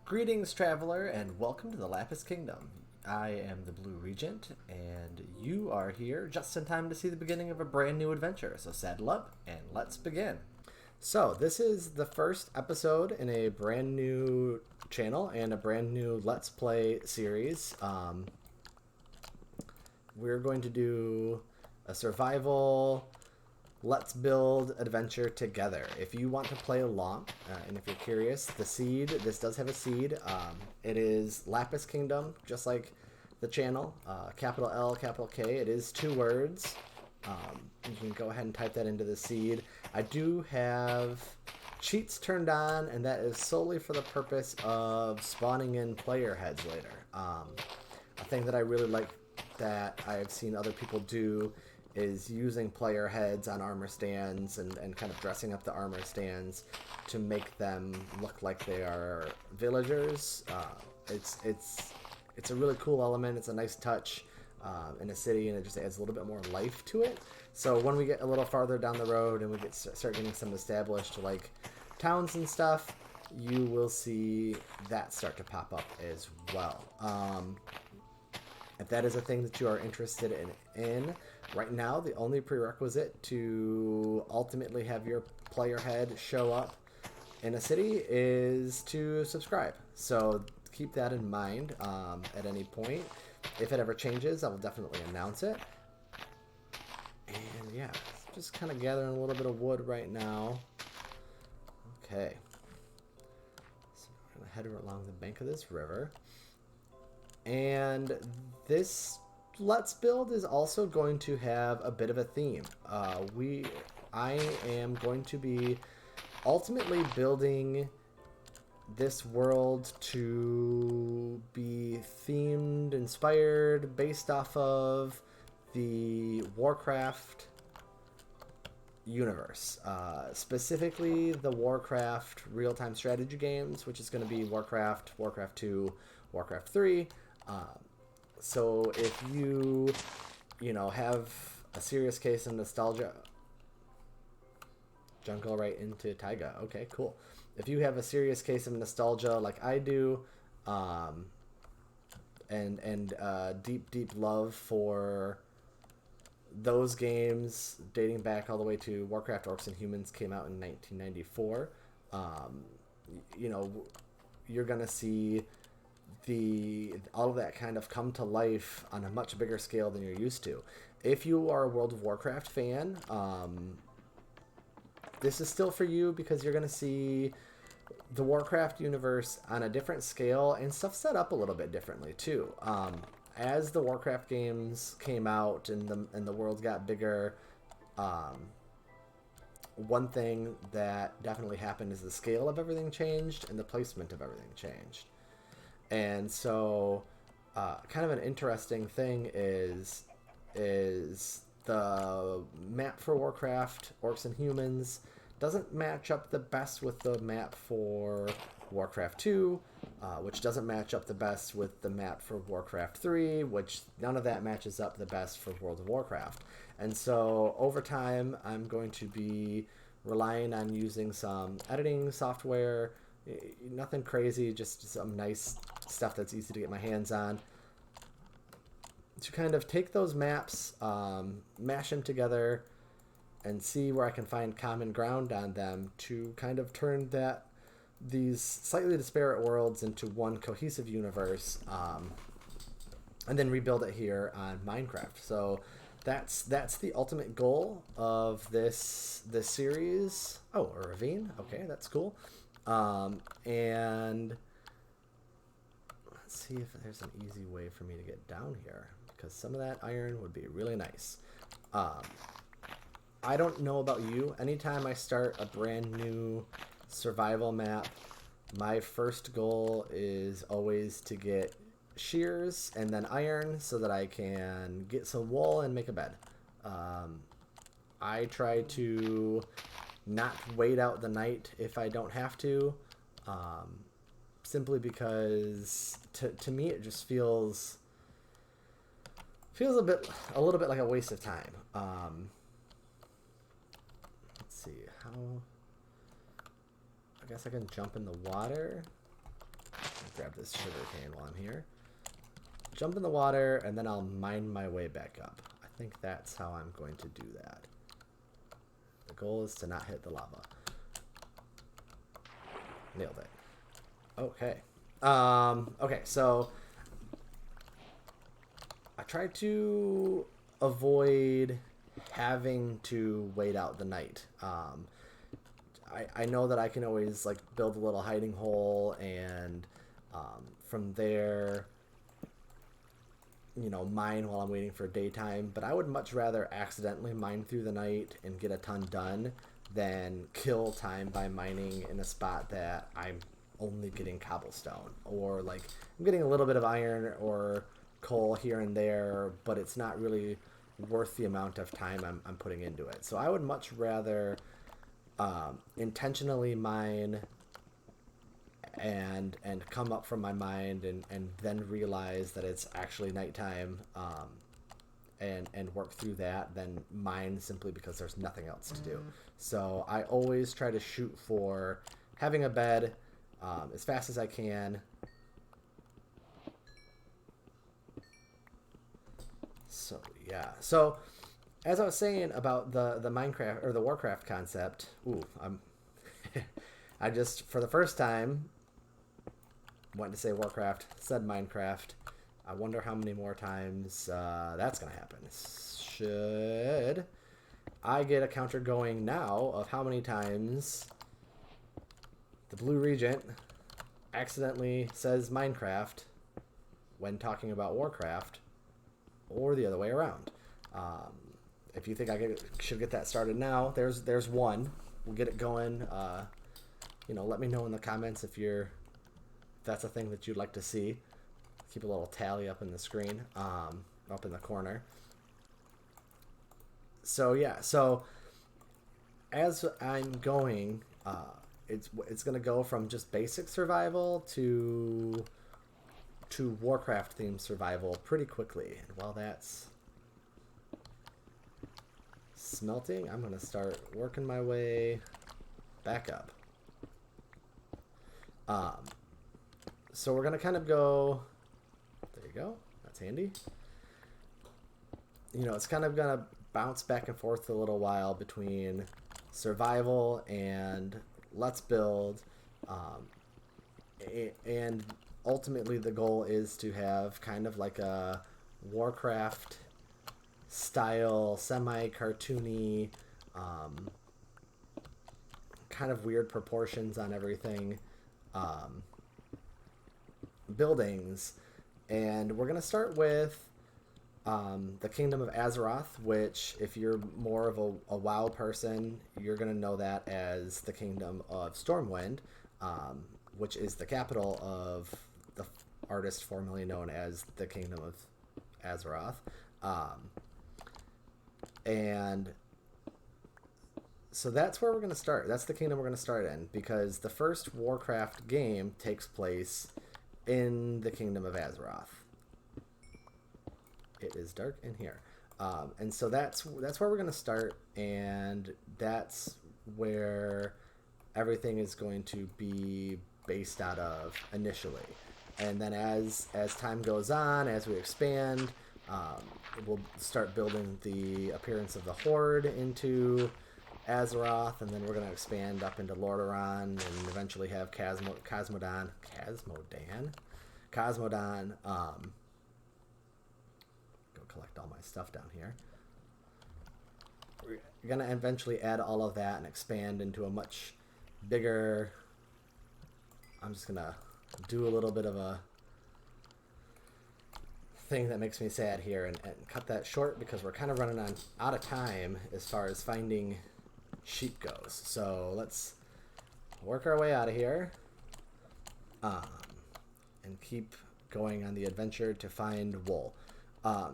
Greetings, traveler, and welcome to the Lapis Kingdom. I am the Blue Regent, and you are here just in time to see the beginning of a brand new adventure. So saddle up, and let's begin. So this is the first episode in a brand new channel and a brand new Let's Play series. We're going to do a survival let's build adventure together. If you want to play along, and if you're curious, the seed, this does have a seed. It is Lapis Kingdom, just like the channel, capital L, capital K. It is 2 words. You can go ahead and type that into the seed. I do have cheats turned on, and that is solely for the purpose of spawning in player heads later. A thing that I really like that I've seen other people do is using player heads on armor stands and kind of dressing up the armor stands to make them look like they are villagers. It's a really cool element. It's a nice touch in a city, and it just adds a little bit more life to it. So when we get a little farther down the road and we start getting some established like towns and stuff, you will see that start to pop up as well. If that is a thing that you are interested in right now, the only prerequisite to ultimately have your player head show up in a city is to subscribe. So keep that in mind at any point. If it ever changes, I will definitely announce it. And yeah, just kind of gathering a little bit of wood right now. Okay. So we're going to head along the bank of this river. And this Let's Build is also going to have a bit of a theme. I am going to be ultimately building this world to be themed, inspired, based off of the Warcraft universe. Specifically the Warcraft real-time strategy games, which is going to be Warcraft, Warcraft 2, Warcraft 3. So if you have a serious case of nostalgia, jungle right into taiga. Okay, cool. If you have a serious case of nostalgia like I do, and deep love for those games dating back all the way to Warcraft Orcs and Humans came out in 1994, you're gonna see all of that kind of come to life on a much bigger scale than you're used to. If you are a World of Warcraft fan, this is still for you because you're going to see the Warcraft universe on a different scale and stuff set up a little bit differently too. As the Warcraft games came out and the world got bigger, one thing that definitely happened is the scale of everything changed and the placement of everything changed. And so kind of an interesting thing is the map for Warcraft, Orcs and Humans, doesn't match up the best with the map for Warcraft 2, which doesn't match up the best with the map for Warcraft 3, which none of that matches up the best for World of Warcraft. And so over time, I'm going to be relying on using some editing software. Nothing crazy, just some nice stuff that's easy to get my hands on, to kind of take those maps, mash them together, and see where I can find common ground on them to kind of turn these slightly disparate worlds into one cohesive universe, and then rebuild it here on Minecraft. So that's the ultimate goal of this series. Oh, a ravine. Okay, that's cool. And let's see if there's an easy way for me to get down here, because some of that iron would be really nice. I don't know about you. Anytime I start a brand new survival map, my first goal is always to get shears and then iron so that I can get some wool and make a bed. I try to not wait out the night if I don't have to, simply because to me it just feels a little bit like a waste of time. Let's see how. I guess I can jump in the water. grab this sugar cane while I'm here. Jump in the water, and then I'll mine my way back up. I think that's how I'm going to do that. The goal is to not hit the lava. Nailed it. Okay. Okay, so I try to avoid having to wait out the night. I know that I can always like build a little hiding hole, and from there, you know, mine while I'm waiting for daytime. But I would much rather accidentally mine through the night and get a ton done than kill time by mining in a spot that I'm only getting cobblestone, or like I'm getting a little bit of iron or coal here and there, but it's not really worth the amount of time I'm putting into it. So I would much rather intentionally mine and come up from my mind and then realize that it's actually nighttime, and work through that, than mine simply because there's nothing else to do. So I always try to shoot for having a bed as fast as I can. So yeah, so as I was saying about the Minecraft or the Warcraft concept, I just for the first time went to say Warcraft, said Minecraft. I wonder how many more times that's gonna happen. Should I get a counter going now of how many times the Blue Regent accidentally says Minecraft when talking about Warcraft, or the other way around? If you think I should get that started now, there's one. We'll get it going. You know, let me know in the comments if that's a thing that you'd like to see. Keep a little tally up in the screen, up in the corner. So yeah, so as I'm going, it's gonna go from just basic survival to Warcraft themed survival pretty quickly. And while that's smelting, I'm gonna start working my way back up. So we're gonna kind of go. There you go. That's handy. You know, it's kind of gonna bounce back and forth a little while between survival and let's build, and ultimately the goal is to have kind of like a Warcraft style, semi-cartoony, kind of weird proportions on everything, buildings. And we're going to start with the Kingdom of Azeroth, which if you're more of a WoW person, you're going to know that as the Kingdom of Stormwind, which is the capital of the artist formerly known as the Kingdom of Azeroth. And so that's where we're going to start. That's the kingdom we're going to start in, because the first Warcraft game takes place in the Kingdom of Azeroth. It is dark in here. And so that's where we're going to start, and that's where everything is going to be based out of initially. And then as time goes on, as we expand, we'll start building the appearance of the Horde into Azeroth, and then we're going to expand up into Lordaeron, and eventually have Cosmodan. Go collect all my stuff down here. We're going to eventually add all of that and expand into a much bigger... I'm just going to do a little bit of a thing that makes me sad here and cut that short, because we're kind of running out of time as far as finding sheep goes. So let's work our way out of here, and keep going on the adventure to find wool.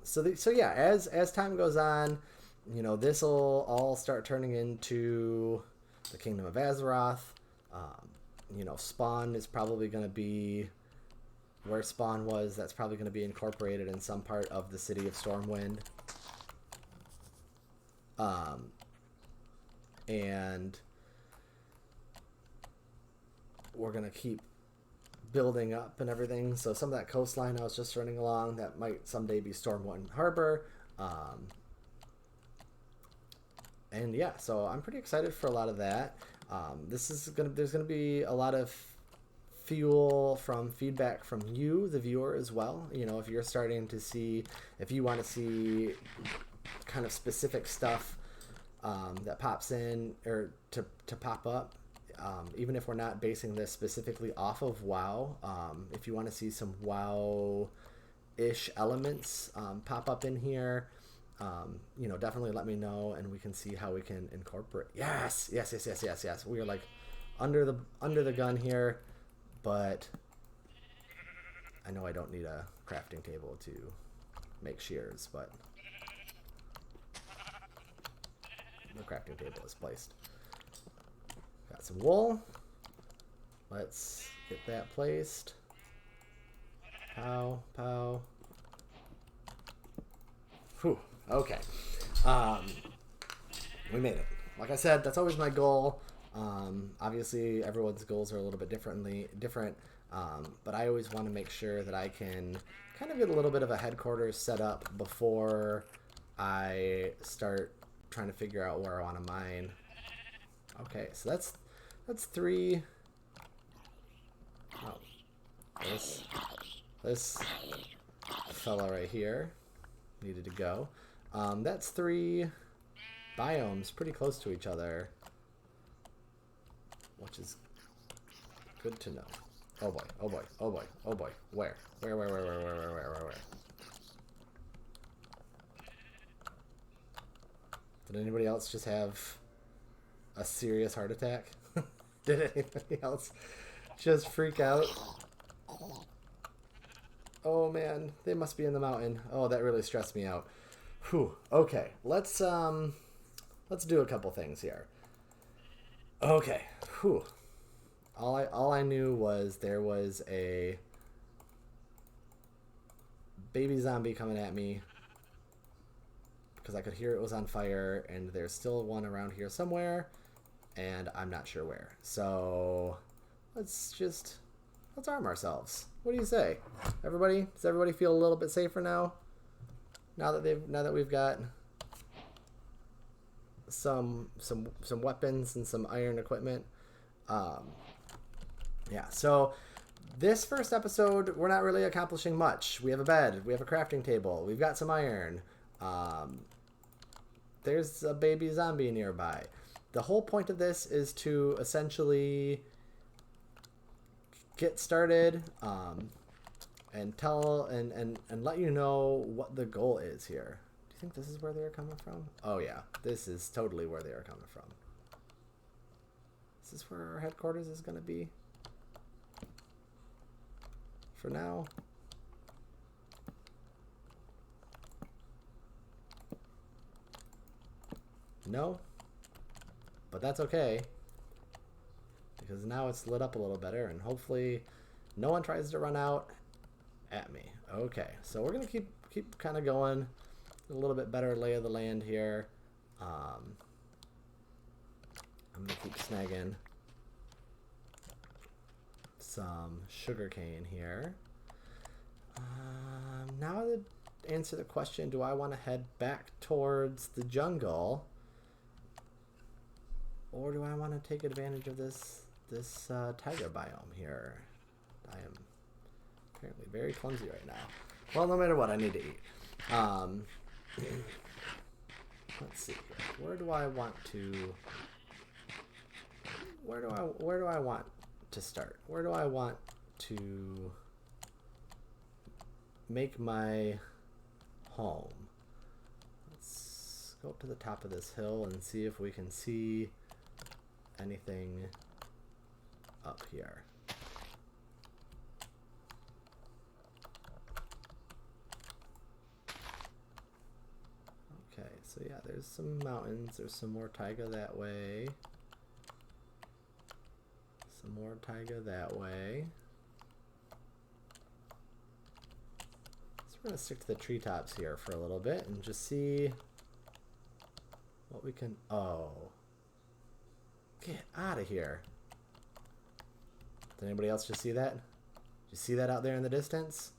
So yeah, as time goes on, you know, this will all start turning into the Kingdom of Azeroth. You know, Spawn is probably going to be where Spawn was. That's probably going to be incorporated in some part of the city of Stormwind. And we're going to keep building up and everything. So some of that coastline I was just running along, that might someday be Storm 1 Harbor. And yeah, so I'm pretty excited for a lot of that. There's gonna be a lot of fuel from feedback from you, the viewer, as well. You know, if you're starting to see, if you want to see kind of specific stuff that pops in or to pop up, even if we're not basing this specifically off of WoW, if you want to see some WoW-ish elements pop up in here, you know, definitely let me know, and we can see how we can incorporate. Yes. We are like under the gun here, but I know I don't need a crafting table to make shears, but the crafting table is placed. Got some wool. Let's get that placed. Pow, pow. Whew. Okay. We made it. Like I said, that's always my goal. Obviously, everyone's goals are a little bit different, but I always want to make sure that I can kind of get a little bit of a headquarters set up before I start trying to figure out where I want to mine. Okay, so that's 3. Oh, this fella right here needed to go. That's 3 biomes pretty close to each other, which is good to know. Oh boy, oh boy, oh boy, oh boy. Where? Did anybody else just have a serious heart attack? Did anybody else just freak out? Oh man, they must be in the mountain. Oh, that really stressed me out. Whew. Okay, let's do a couple things here. Okay. Whew. All I knew was there was a baby zombie coming at me because I could hear it was on fire, and there's still one around here somewhere, and I'm not sure where. So let's arm ourselves. What do you say, everybody? Does everybody feel a little bit safer now? Now that we've got some weapons and some iron equipment. Yeah, so this first episode, we're not really accomplishing much. We have a bed, we have a crafting table, we've got some iron. There's a baby zombie nearby. The whole point of this is to essentially get started and tell and let you know what the goal is here. Do you think this is where they're coming from? Oh yeah, this is totally where they are coming from. Is this where our headquarters is going to be? For now. No. But that's okay. Because now it's lit up a little better, and hopefully no one tries to run out at me. Okay, so we're going to keep kind of going. A little bit better lay of the land here. I'm going to keep snagging some sugarcane here. Now to answer the question, do I want to head back towards the jungle, or do I want to take advantage of this tiger biome here? I am apparently very clumsy right now. Well, no matter what, I need to eat. Let's see here. Where do I want to start? Where do I want to make my home? Let's go up to the top of this hill and see if we can see anything up here. Okay, so yeah, there's some mountains. There's some more taiga that way. Some more taiga that way. So we're going to stick to the treetops here for a little bit and just see what we can... Oh. Get out of here. Did anybody else just see that? You see that out there in the distance?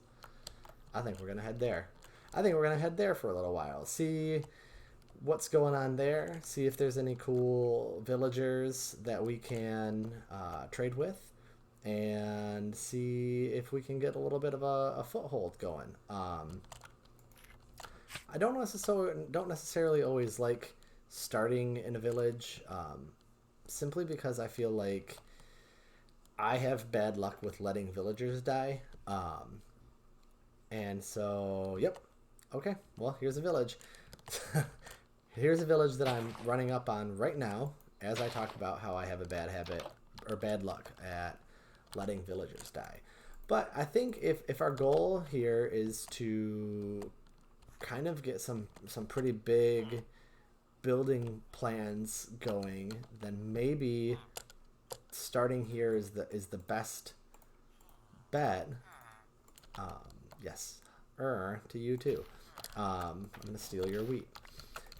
I think we're going to head there. I think we're going to head there for a little while. See what's going on there. See if there's any cool villagers that we can trade with. And see if we can get a little bit of a foothold going. I don't necessarily always like starting in a village, simply because I feel like I have bad luck with letting villagers die. And so, yep. Okay, well, here's a village. Here's a village that I'm running up on right now as I talk about how I have a bad habit or bad luck at letting villagers die. But I think if our goal here is to kind of get some pretty big building plans going, then maybe starting here is the best bet. Yes, to you too. I'm gonna steal your wheat.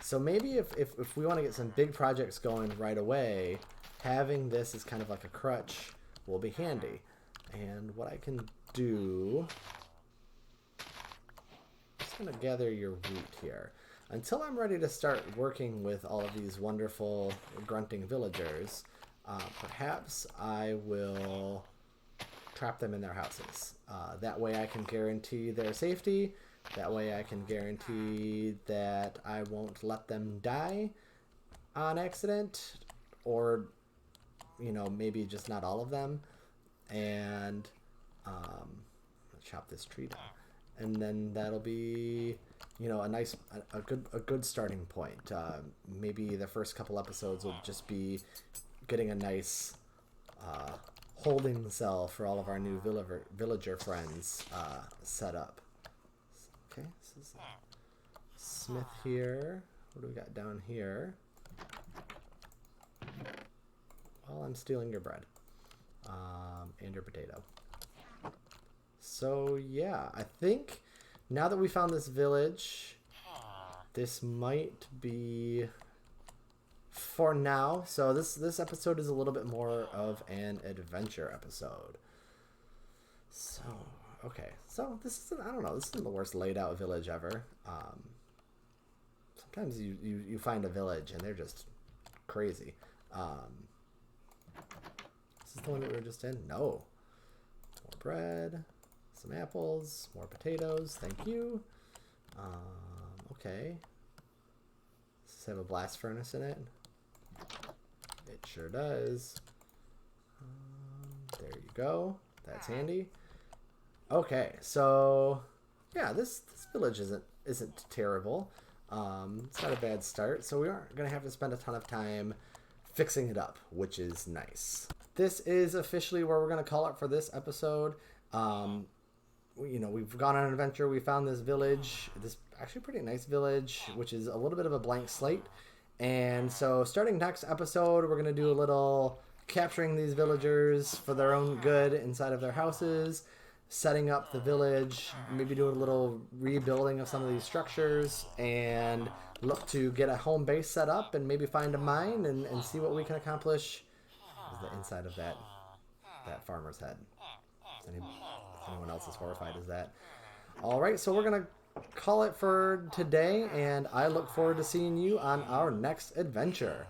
So maybe if we want to get some big projects going right away, having this as kind of like a crutch will be handy. And what I can do, I'm just gonna gather your wheat here until I'm ready to start working with all of these wonderful grunting villagers. Perhaps I will trap them in their houses. That way I can guarantee their safety. That way I can guarantee that I won't let them die on accident, or, you know, maybe just not all of them. And chop this tree down, and then that'll be, you know, a good starting point. Maybe the first couple episodes will just be getting a nice holding cell for all of our new villager friends set up. Okay, this is Smith here. What do we got down here? Well, I'm stealing your bread and your potato. So yeah, I think now that we found this village, this might be for now. So this episode is a little bit more of an adventure episode. So okay, so this isn't, I don't know, this isn't the worst laid out village ever. Sometimes you find a village and they're just crazy. This is the one that we were just in? No. More bread, some apples, more potatoes, thank you. Okay. Does this have a blast furnace in it? It sure does. There you go. That's handy. Okay, so yeah, this village isn't terrible. It's not a bad start, so we aren't gonna have to spend a ton of time fixing it up, which is nice. This is officially where we're gonna call it for this episode. You know, we've gone on an adventure. We found this village, this actually pretty nice village, which is a little bit of a blank slate. And so starting next episode, we're gonna do a little capturing these villagers for their own good inside of their houses, setting up the village, maybe doing a little rebuilding of some of these structures, and look to get a home base set up and maybe find a mine and see what we can accomplish. Is the inside of that farmer's head. Is anyone else as horrified as that? All right, so we're going to call it for today, and I look forward to seeing you on our next adventure.